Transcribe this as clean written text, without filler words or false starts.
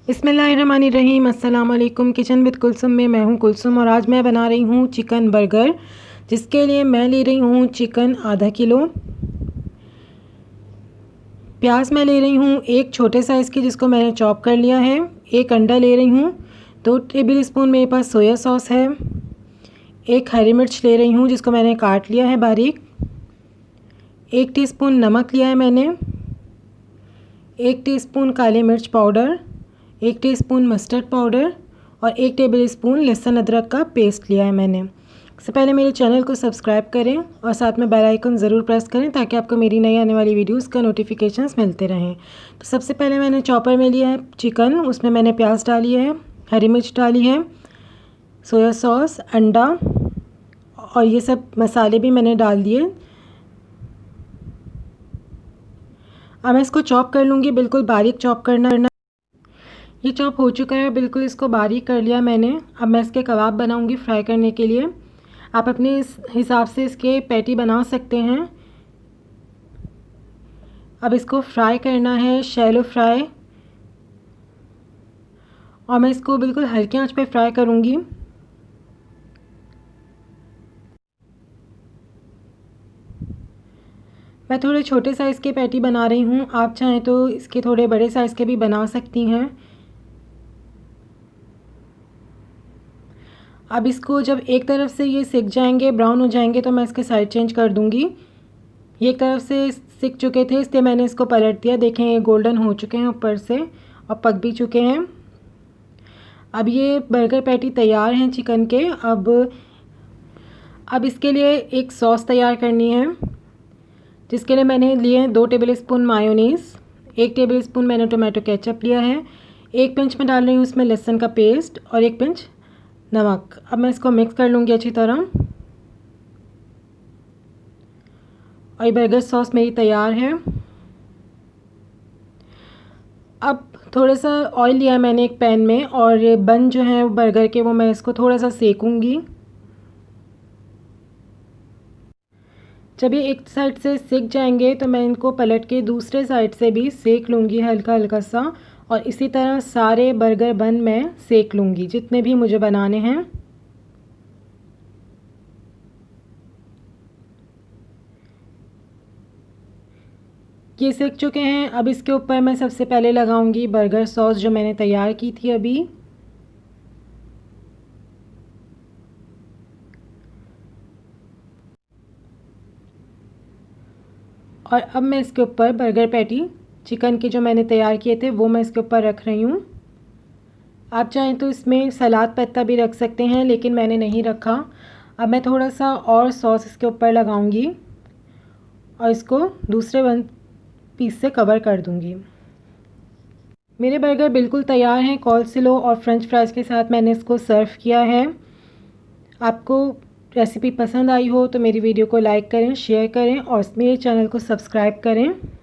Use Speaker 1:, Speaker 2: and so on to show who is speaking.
Speaker 1: बिस्मिल्लाहिर्रहमानिर्रहीम। अस्सलाम वालेकुम। किचन विद कुलसुम में मैं हूं कुलसुम और आज मैं बना रही हूं चिकन बर्गर, जिसके लिए मैं ले रही हूं चिकन आधा किलो। प्याज मैं ले रही हूं एक छोटे साइज़ की, जिसको मैंने चॉप कर लिया है। एक अंडा ले रही हूं। 2 टेबल स्पून मेरे पास सोया सॉस है। एक हरी मिर्च ले रही हूं, जिसको मैंने काट लिया है बारीक। 1 टीस्पून नमक लिया है मैंने। 1 टीस्पून काली मिर्च पाउडर, 1 टीस्पून मस्टर्ड पाउडर और 1 टेबल स्पून लहसुन अदरक का पेस्ट लिया है मैंने। सबसे पहले मेरे चैनल को सब्सक्राइब करें और साथ में बेल आइकन ज़रूर प्रेस करें, ताकि आपको मेरी नई आने वाली वीडियोस का नोटिफिकेशंस मिलते रहें। तो सबसे पहले मैंने चॉपर में लिया है चिकन, उसमें मैंने प्याज डाली है, हरी मिर्च डाली है, सोया सॉस, अंडा और ये सब मसाले भी मैंने डाल दिए। अब मैं इसको चॉप कर लूँगी, बिल्कुल बारीक चॉप करना। ये चॉप हो चुका है, बिल्कुल इसको बारीक कर लिया मैंने। अब मैं इसके कबाब बनाऊंगी फ्राई करने के लिए। आप अपने इस हिसाब से इसके पैटी बना सकते हैं। अब इसको फ्राई करना है, शैलो फ्राई, और मैं इसको बिल्कुल हल्की आंच पे फ्राई करूंगी। मैं थोड़े छोटे साइज़ के पैटी बना रही हूँ, आप चाहें तो इसके थोड़े बड़े साइज़ के भी बना सकती हैं। अब इसको जब एक तरफ से ये सिक जाएंगे, ब्राउन हो जाएंगे, तो मैं इसके साइड चेंज कर दूंगी। ये एक तरफ से सिक चुके थे, इसलिए मैंने इसको पलट दिया। देखें ये गोल्डन हो चुके हैं ऊपर से और पक भी चुके हैं। अब ये बर्गर पैटी तैयार हैं चिकन के। अब इसके लिए एक सॉस तैयार करनी है, जिसके लिए मैंने लिए हैं 2 table spoon mayonnaise, 1 table spoon मैंने टोमेटो केचप लिया है, 1 पिंच में डाल रही हूँ उसमें लहसुन का पेस्ट और 1 पिंच नमक। अब मैं इसको मिक्स कर लूँगी अच्छी तरह। और ये बर्गर सॉस मेरी तैयार है। अब थोड़ा सा ऑयल लिया है मैंने एक पैन में, और ये बन जो है बर्गर के, वो मैं इसको थोड़ा सा सेकूंगी। जब ये एक साइड से सेक जाएंगे, तो मैं इनको पलट के दूसरे साइड से भी सेक लूँगी हल्का हल्का सा, और इसी तरह सारे बर्गर बन मैं सेक लूँगी, जितने भी मुझे बनाने हैं। ये सेक चुके हैं। अब इसके ऊपर मैं सबसे पहले लगाऊंगी बर्गर सॉस, जो मैंने तैयार की थी अभी। और अब मैं इसके ऊपर बर्गर पैटी चिकन के जो मैंने तैयार किए थे, वो मैं इसके ऊपर रख रही हूँ। आप चाहें तो इसमें सलाद पत्ता भी रख सकते हैं, लेकिन मैंने नहीं रखा। अब मैं थोड़ा सा और सॉस इसके ऊपर लगाऊंगी और इसको दूसरे पीस से कवर कर दूंगी। मेरे बर्गर बिल्कुल तैयार हैं। कॉलस्लो और फ्रेंच फ्राइज़ के साथ मैंने इसको सर्व किया है। आपको रेसिपी पसंद आई हो तो मेरी वीडियो को लाइक करें, शेयर करें और मेरे चैनल को सब्सक्राइब करें।